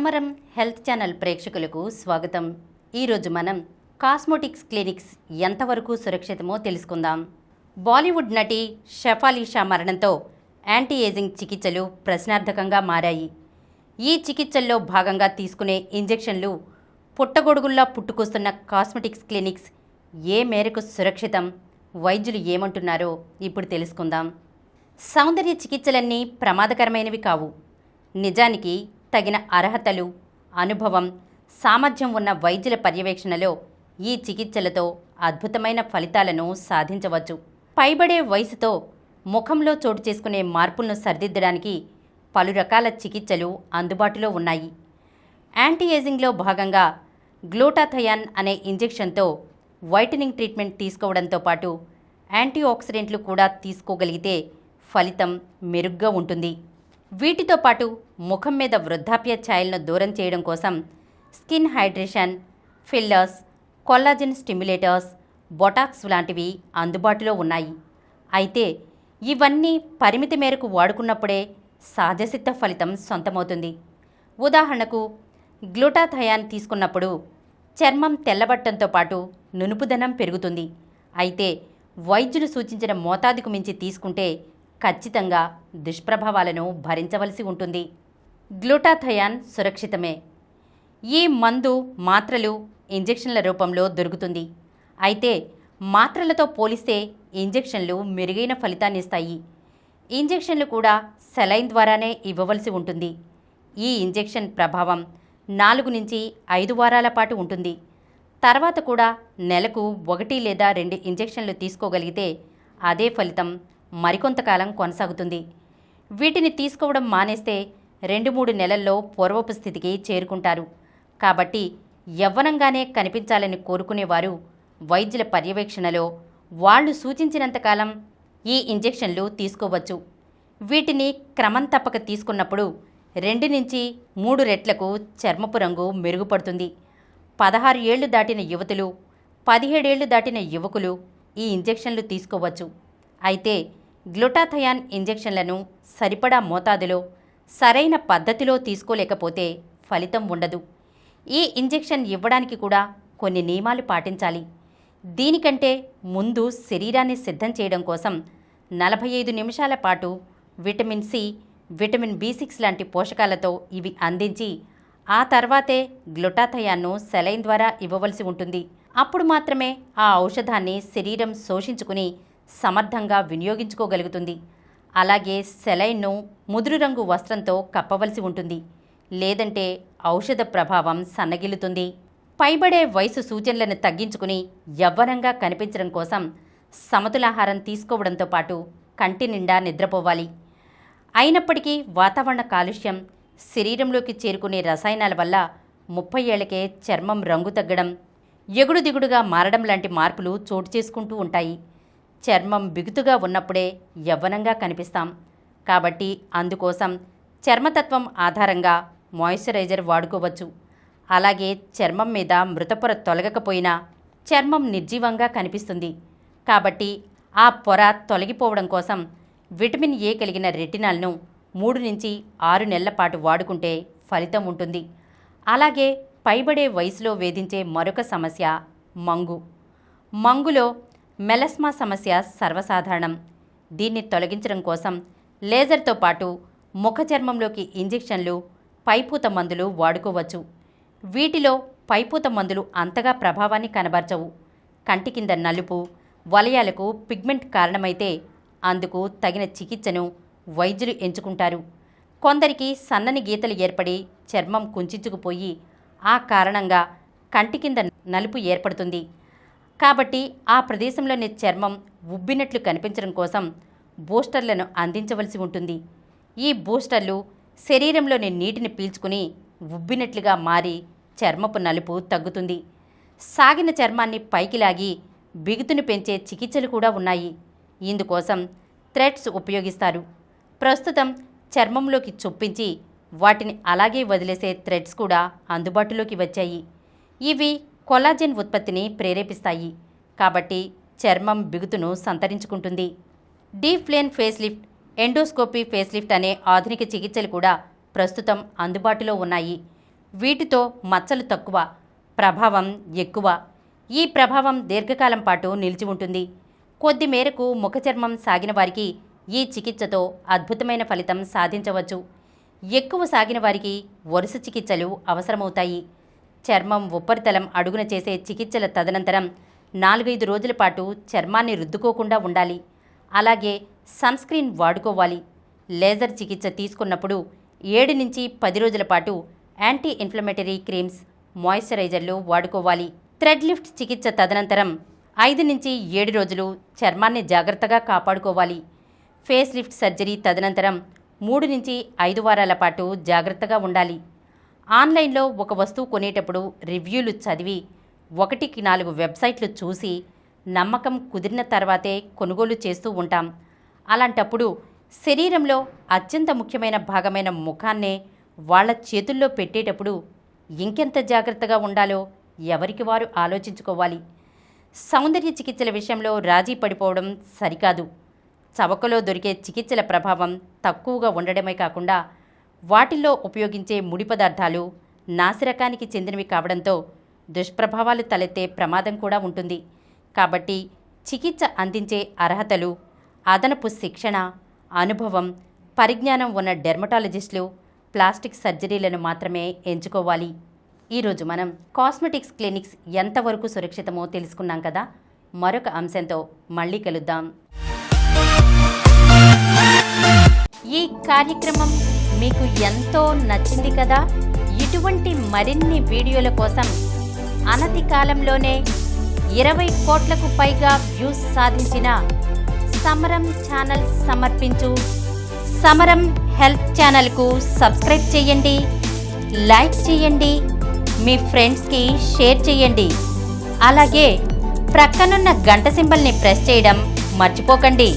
Amaram health channel ప్రేక్షకులకు స్వాగతం. ఈరోజు మనం కాస్మోటిక్స్ క్లినిక్స్ ఎంతవరకు సురక్షితమో తెలుసుకుందాం. బాలీవుడ్ నటి షెఫాలీ షా మరణంతో యాంటీ ఏజింగ్ చికిత్సలు ప్రశ్నార్థకంగా మారాయి. ఈ చికిత్సల్లో భాగంగా తీసుకునే ఇంజెక్షన్లు పుట్టగొడుగుల్లా పుట్టుకొస్తున్న కాస్మెటిక్స్ క్లినిక్స్ ఏ మేరకు సురక్షితం, వైద్యులు ఏమంటున్నారో ఇప్పుడు తెలుసుకుందాం. సౌందర్య చికిత్సలన్నీ ప్రమాదకరమైనవి కావు. నిజానికి తగిన అర్హతలు, అనుభవం, సామర్థ్యం ఉన్న వైద్యుల పర్యవేక్షణలో ఈ చికిత్సలతో అద్భుతమైన ఫలితాలను సాధించవచ్చు. పైబడే వయసుతో ముఖంలో చోటు చేసుకునే మార్పులను సరిదిద్దడానికి పలు రకాల చికిత్సలు అందుబాటులో ఉన్నాయి. యాంటీ ఏజింగ్లో భాగంగా గ్లూటాథయాన్ అనే ఇంజెక్షన్తో వైటనింగ్ ట్రీట్మెంట్ తీసుకోవడంతో పాటు యాంటీ ఆక్సిడెంట్లు కూడా తీసుకోగలిగితే ఫలితం మెరుగ్గా ఉంటుంది. వీటితో పాటు ముఖం మీద వృద్ధాప్య ఛాయలను దూరం చేయడం కోసం skin hydration, fillers, collagen stimulators, Botox లాంటివి అందుబాటులో ఉన్నాయి. అయితే ఇవన్నీ పరిమితి మేరకు వాడుకున్నప్పుడే సహజసిద్ధ ఫలితం సొంతమవుతుంది. ఉదాహరణకు గ్లూటాథయాన్ తీసుకున్నప్పుడు చర్మం తెల్లబట్టంతో పాటు నునుపుదనం పెరుగుతుంది. అయితే వైద్యులు సూచించిన మోతాదుకు మించి తీసుకుంటే ఖచ్చితంగా దుష్ప్రభావాలను భరించవలసి ఉంటుంది. గ్లూటాథయాన్ సురక్షితమే. ఈ మందు మాత్రలు, ఇంజెక్షన్ల రూపంలో దొరుకుతుంది. అయితే మాత్రలతో పోలిస్తే ఇంజెక్షన్లు మెరుగైన ఫలితాన్నిస్తాయి. ఇంజెక్షన్లు కూడా సెలైన్ ద్వారానే ఇవ్వవలసి ఉంటుంది. ఈ ఇంజెక్షన్ ప్రభావం 4 నుంచి 5 వారాల పాటు ఉంటుంది. తర్వాత కూడా నెలకు 1 లేదా 2 ఇంజెక్షన్లు తీసుకోగలిగితే అదే ఫలితం మరికొంతకాలం కొనసాగుతుంది. వీటిని తీసుకోవడం మానేస్తే 2-3 నెలల్లో పూర్వపు స్థితికి చేరుకుంటారు. కాబట్టి యవ్వనంగానే కనిపించాలని కోరుకునేవారు వైద్యుల పర్యవేక్షణలో వాళ్ళు సూచించినంతకాలం ఈ ఇంజెక్షన్లు తీసుకోవచ్చు. వీటిని క్రమం తప్పక తీసుకున్నప్పుడు 2 నుంచి 3 రెట్లకు చర్మపు రంగు మెరుగుపడుతుంది. 16 ఏళ్లు దాటిన యువతులు, 17 ఏళ్లు దాటిన యువకులు ఈ ఇంజెక్షన్లు తీసుకోవచ్చు. అయితే గ్లూటాథయాన్ ఇంజెక్షన్లను సరిపడా మోతాదులో, సరైన పద్ధతిలో తీసుకోలేకపోతే ఫలితం ఉండదు. ఈ ఇంజెక్షన్ ఇవ్వడానికి కూడా కొన్ని నియమాలు పాటించాలి. దీనికంటే ముందు శరీరాన్ని సిద్ధం చేయడం కోసం 45 నిమిషాల పాటు విటమిన్ సి, విటమిన్ B6 లాంటి పోషకాలతో ఇవి అందించి ఆ తర్వాతే గ్లూటాథయాన్ను సెలైన్ ద్వారా ఇవ్వవలసి ఉంటుంది. అప్పుడు మాత్రమే ఆ ఔషధాన్ని శరీరం శోషించుకుని సమర్థంగా వినియోగించుకోగలుగుతుంది. అలాగే సెలైన్ను ముదురు రంగు వస్త్రంతో కప్పవలసి ఉంటుంది. లేదంటే ఔషధ ప్రభావం సన్నగిల్లుతుంది. పైబడే వయసు సూచనలను తగ్గించుకుని యవ్వనంగా కనిపించడం కోసం సమతులాహారం తీసుకోవడంతో పాటు కంటి నిండా నిద్రపోవాలి. అయినప్పటికీ వాతావరణ కాలుష్యం, శరీరంలోకి చేరుకునే రసాయనాల వల్ల 30 ఏళ్లకే చర్మం రంగు తగ్గడం, ఎగుడు దిగుడుగా మారడం లాంటి మార్పులు చోటు చేసుకుంటూ ఉంటాయి. చర్మం బిగుతుగా ఉన్నప్పుడే యవ్వనంగా కనిపిస్తాం. కాబట్టి అందుకోసం చర్మతత్వం ఆధారంగా మాయిశ్చరైజర్ వాడుకోవచ్చు. అలాగే చర్మం మీద మృతపొర తొలగకపోయినా చర్మం నిర్జీవంగా కనిపిస్తుంది. కాబట్టి ఆ పొర తొలగిపోవడం కోసం విటమిన్ ఏ కలిగిన రెటినాల్ను 3 నుంచి 6 నెలల పాటు వాడుకుంటే ఫలితం ఉంటుంది. అలాగే పైబడే వయసులో వేధించే మరొక సమస్య మంగు. మంగులో మెలస్మా సమస్య సర్వసాధారణం. దీన్ని తొలగించడం కోసం లేజర్తో పాటు ముఖ చర్మంలోకి ఇంజెక్షన్లు, పైపూత మందులు వాడుకోవచ్చు. వీటిలో పైపూత మందులు అంతగా ప్రభావాన్ని కనబరచవు. కంటి కింద నలుపు, వలయాలకు పిగ్మెంట్ కారణమైతే అందుకు తగిన చికిత్సను వైద్యులు ఎంచుకుంటారు. కొందరికి సన్నని గీతలు ఏర్పడి చర్మం కుంచుకుపోయి ఆ కారణంగా కంటి కింద నలుపు ఏర్పడుతుంది. కాబట్టి ఆ ప్రదేశంలోని చర్మం ఉబ్బినట్లు కనిపించడం కోసం బూస్టర్లను అందించవలసి ఉంటుంది. ఈ బూస్టర్లు శరీరంలోని నీటిని పీల్చుకుని ఉబ్బినట్లుగా మారి చర్మపు నలుపు తగ్గుతుంది. సాగిన చర్మాన్ని పైకి లాగి బిగుతును పెంచే చికిత్సలు కూడా ఉన్నాయి. ఇందుకోసం థ్రెడ్స్ ఉపయోగిస్తారు. ప్రస్తుతం చర్మంలోకి చొప్పించి వాటిని అలాగే వదిలేసే థ్రెడ్స్ కూడా అందుబాటులోకి వచ్చాయి. ఇవి కొల్లాజెన్ ఉత్పత్తిని ప్రేరేపిస్తాయి. కాబట్టి చర్మం బిగుతును సంతరించుకుంటుంది. Deep plane face lift, endoscopy face lift అనే ఆధునిక చికిత్సలు కూడా ప్రస్తుతం అందుబాటులో ఉన్నాయి. వీటితో మచ్చలు తక్కువ, ప్రభావం ఎక్కువ. ఈ ప్రభావం దీర్ఘకాలం పాటు నిలిచి ఉంటుంది. కొద్ది మేరకు ముఖ చర్మం సాగిన వారికి ఈ చికిత్సతో అద్భుతమైన ఫలితం సాధించవచ్చు. ఎక్కువ సాగిన వారికి వరుస చికిత్సలు అవసరమవుతాయి. చర్మం ఉపరితలం అడుగున చేసే చికిత్సల తదనంతరం 4-5 రోజుల పాటు చర్మాన్ని రుద్దుకోకుండా ఉండాలి. అలాగే సన్స్క్రీన్ వాడుకోవాలి. లేజర్ చికిత్స తీసుకున్నప్పుడు 7 నుంచి 10 రోజుల పాటు యాంటీ ఇన్ఫ్లమేటరీ క్రీమ్స్, మాయిశ్చరైజర్లు వాడుకోవాలి. థ్రెడ్ లిఫ్ట్ చికిత్స తదనంతరం 5 నుంచి 7 రోజులు చర్మాన్ని జాగ్రత్తగా కాపాడుకోవాలి. ఫేస్ లిఫ్ట్ సర్జరీ తదనంతరం 3 నుంచి 5 వారాల పాటు జాగ్రత్తగా ఉండాలి. ఆన్లైన్లో ఒక వస్తువు కొనేటప్పుడు రివ్యూలు చదివి 1-4 వెబ్సైట్లు చూసి నమ్మకం కుదిరిన తర్వాతే కొనుగోలు చేస్తూ ఉంటాం. అలాంటప్పుడు శరీరంలో అత్యంత ముఖ్యమైన భాగమైన ముఖాన్నే వాళ్ళ చేతుల్లో పెట్టేటప్పుడు ఇంకెంత జాగ్రత్తగా ఉండాలో ఎవరికి వారు ఆలోచించుకోవాలి. సౌందర్య చికిత్సల విషయంలో రాజీ పడిపోవడం సరికాదు. చవకలో దొరికే చికిత్సల ప్రభావం తక్కువగా ఉండడమే కాకుండా వాటిల్లో ఉపయోగించే ముడి పదార్థాలు నాసిరకానికి చెందినవి కావడంతో దుష్ప్రభావాలు తలెత్తే ప్రమాదం కూడా ఉంటుంది. కాబట్టి చికిత్స అందించే అర్హతలు, అదనపు శిక్షణ, అనుభవం, పరిజ్ఞానం ఉన్న డెర్మటాలజిస్టులు ప్లాస్టిక్ సర్జరీలను మాత్రమే ఎంచుకోవాలి. ఈరోజు మనం కాస్మెటిక్స్ క్లినిక్స్ ఎంతవరకు సురక్షితమో తెలుసుకున్నాం కదా. మరొక అంశంతో మళ్ళీ కలుద్దాం. ఈ కార్యక్రమం మీకు ఎంతో నచ్చింది కదా. ఇటువంటి మరిన్ని వీడియోల కోసం అనతి కాలంలోనే 20 కోట్లకు పైగా వ్యూస్ సాధించిన సమరం ఛానల్ సమర్పించు సమరం హెల్త్ ఛానల్కు సబ్స్క్రైబ్ చేయండి, లైక్ చేయండి, మీ ఫ్రెండ్స్కి షేర్ చేయండి. అలాగే ప్రక్కనున్న గంట సింబల్ని ప్రెస్ చేయడం మర్చిపోకండి.